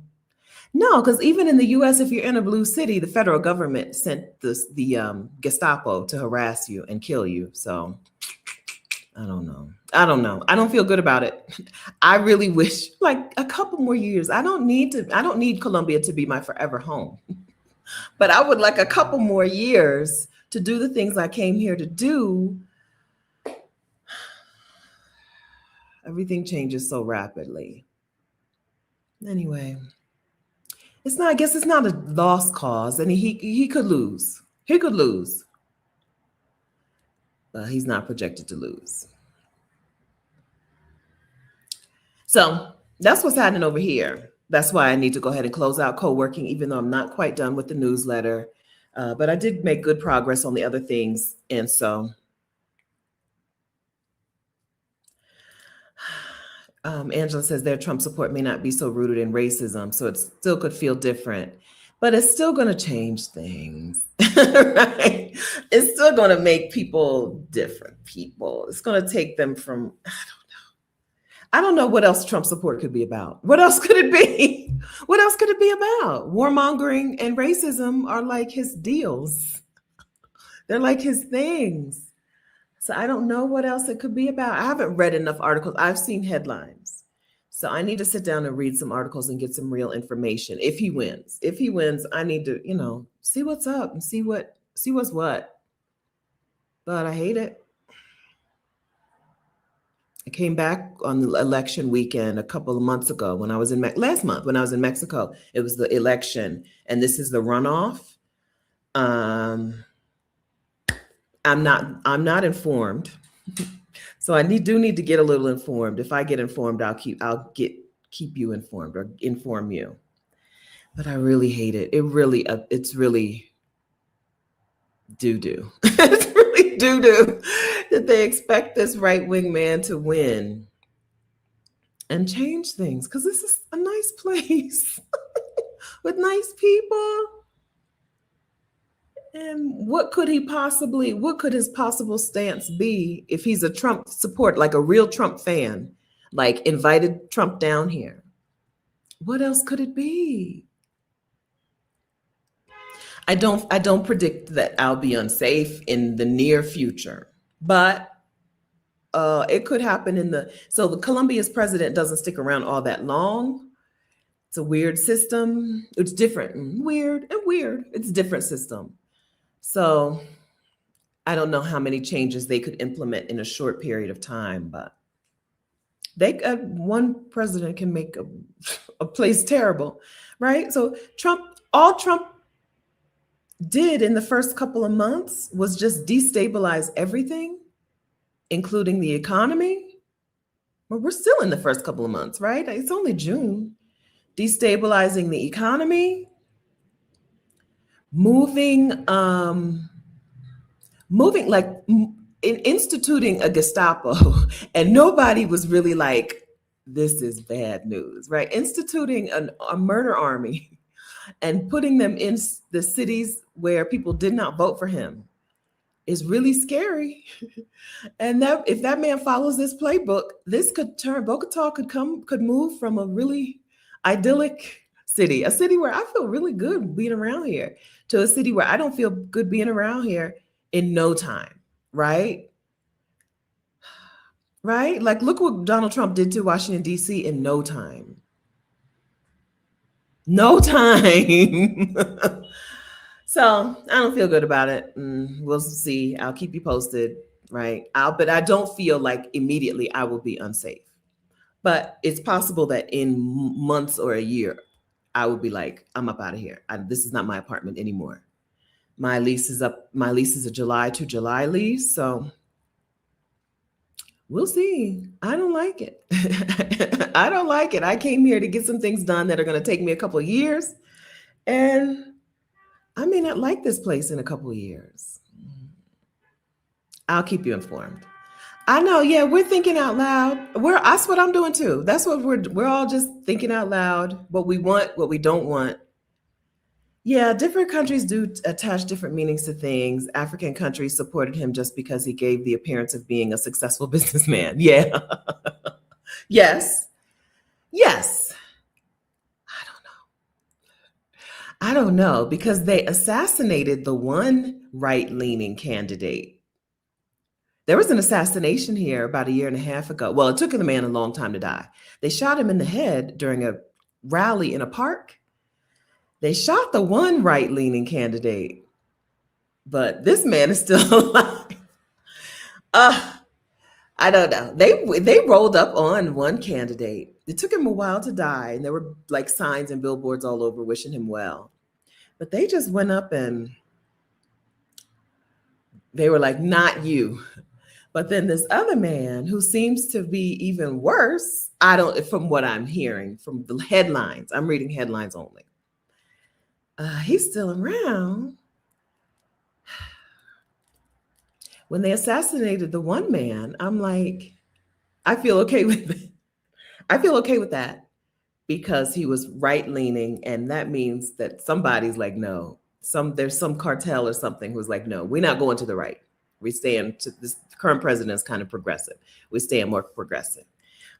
Speaker 1: No, because even in the U.S., if you're in a blue city, the federal government sent the Gestapo to harass you and kill you. So I don't know. I don't know. I don't feel good about it. I really wish like a couple more years. I don't need Colombia to be my forever home, but I would like a couple more years to do the things I came here to do. Everything changes so rapidly. Anyway, I guess it's not a lost cause. And he could lose. He could lose. But he's not projected to lose. So that's what's happening over here. That's why I need to go ahead and close out co-working, even though I'm not quite done with the newsletter. But I did make good progress on the other things. And so Angela says their Trump support may not be so rooted in racism, so it still could feel different, but it's still going to change things, right? It's still going to make people different people. It's going to take them from, I don't know what else Trump support could be about. What else could it be? What else could it be about? Warmongering and racism are like his deals. They're like his things. So I don't know what else it could be about. I haven't read enough articles. I've seen headlines. So I need to sit down and read some articles and get some real information. If he wins, I need to, see what's up and see what's what. But I hate it. I came back on the election weekend a couple of months ago when I was last month when I was in Mexico. It was the election, and this is the runoff. I'm not informed, so I do need to get a little informed. If I get informed, I'll keep you informed or inform you. But I really hate it. It's really doo-doo. It's really doo-doo that they expect this right-wing man to win and change things, because this is a nice place with nice people. And what could his possible stance be if he's a Trump support, like a real Trump fan, like invited Trump down here? What else could it be? I don't predict that I'll be unsafe in the near future, but it could happen so the Colombia's president doesn't stick around all that long. It's a weird system. It's different, weird. It's a different system. So I don't know how many changes they could implement in a short period of time, but one president can make a place terrible, right? So all Trump did in the first couple of months was just destabilize everything, including the economy. Well, we're still in the first couple of months, right? It's only June. Destabilizing the economy, instituting a Gestapo, and nobody was really like, this is bad news, right? Instituting a murder army and putting them in the cities where people did not vote for him is really scary. And if that man follows this playbook, this could turn, Bogota could move from a really idyllic city, a city where I feel really good being around here, to a city where I don't feel good being around here in no time, right? Right? Like, look what Donald Trump did to Washington, D.C. in no time. No time. So I don't feel good about it. We'll see. I'll keep you posted, right? But I don't feel like immediately I will be unsafe. But it's possible that in months or a year, I would be like, I'm up out of here. This is not my apartment anymore. My lease is up. My lease is a July to July lease. So we'll see. I don't like it. I don't like it. I came here to get some things done that are going to take me a couple of years. And I may not like this place in a couple of years. I'll keep you informed. I know. Yeah, we're thinking out loud. That's what I'm doing too. That's what we're all just thinking out loud. What we want, what we don't want. Yeah, different countries do attach different meanings to things. African countries supported him just because he gave the appearance of being a successful businessman. Yeah. Yes. I don't know. I don't know, because they assassinated the one right-leaning candidate. There was an assassination here about a year and a half ago. Well, it took the man a long time to die. They shot him in the head during a rally in a park. They shot the one right-leaning candidate, but this man is still alive. I don't know. They rolled up on one candidate. It took him a while to die, and there were like signs and billboards all over wishing him well. But they just went up and they were like, "Not you." But then this other man who seems to be even worse, from what I'm hearing from the headlines, I'm reading headlines only. He's still around. When they assassinated the one man, I'm like, I feel okay with it. I feel okay with that because he was right leaning, and that means that somebody's like, no, there's some cartel or something who's like, no, we're not going to the right. We stand to this current president is kind of progressive. We stand more progressive.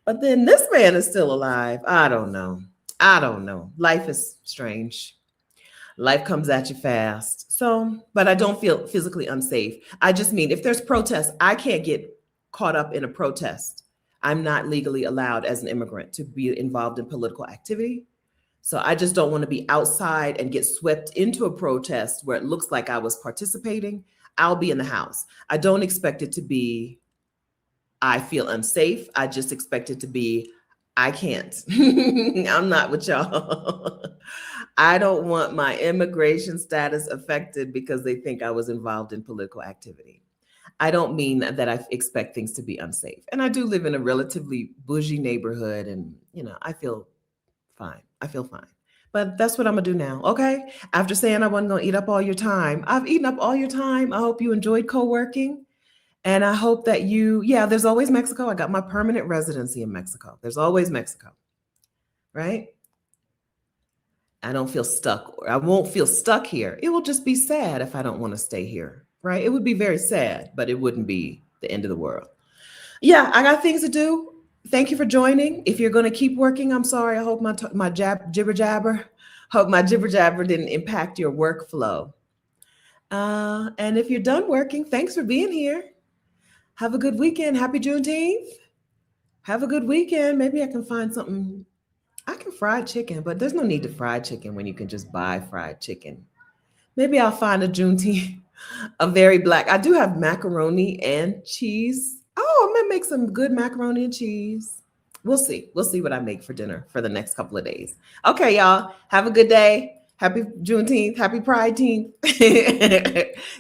Speaker 1: But then this man is still alive. I don't know. Life is strange. Life comes at you fast. So, but I don't feel physically unsafe. I just mean if there's protests, I can't get caught up in a protest. I'm not legally allowed as an immigrant to be involved in political activity. So I just don't want to be outside and get swept into a protest where it looks like I was participating. I'll be in the house. I don't expect it to be, I feel unsafe. I just expect it to be, I can't. I'm not with y'all. I don't want my immigration status affected because they think I was involved in political activity. I don't mean that I expect things to be unsafe. And I do live in a relatively bougie neighborhood, and I feel fine. But that's what I'm gonna do now. Okay. After saying I wasn't gonna eat up all your time, I've eaten up all your time. I hope you enjoyed co-working. And I hope that there's always Mexico. I got my permanent residency in Mexico. There's always Mexico, right? I don't feel stuck, or I won't feel stuck here. It will just be sad if I don't want to stay here, right? It would be very sad, but it wouldn't be the end of the world. Yeah, I got things to do. Thank you for joining. If you're going to keep working, I'm sorry. I hope my jibber jabber didn't impact your workflow. And if you're done working, thanks for being here. Have a good weekend. Happy Juneteenth. Have a good weekend. Maybe I can find something. I can fry chicken, but there's no need to fry chicken when you can just buy fried chicken. Maybe I'll find a Juneteenth, a very black. I do have macaroni and cheese. Oh, I'm gonna make some good macaroni and cheese. We'll see. We'll see what I make for dinner for the next couple of days. Okay, y'all. Have a good day. Happy Juneteenth. Happy Pride-teenth.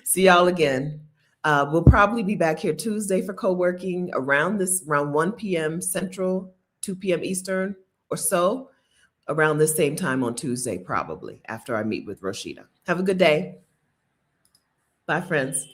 Speaker 1: See y'all again. We'll probably be back here Tuesday for co-working around 1 p.m. Central, 2 p.m. Eastern or so, around the same time on Tuesday, probably after I meet with Roshida. Have a good day. Bye, friends.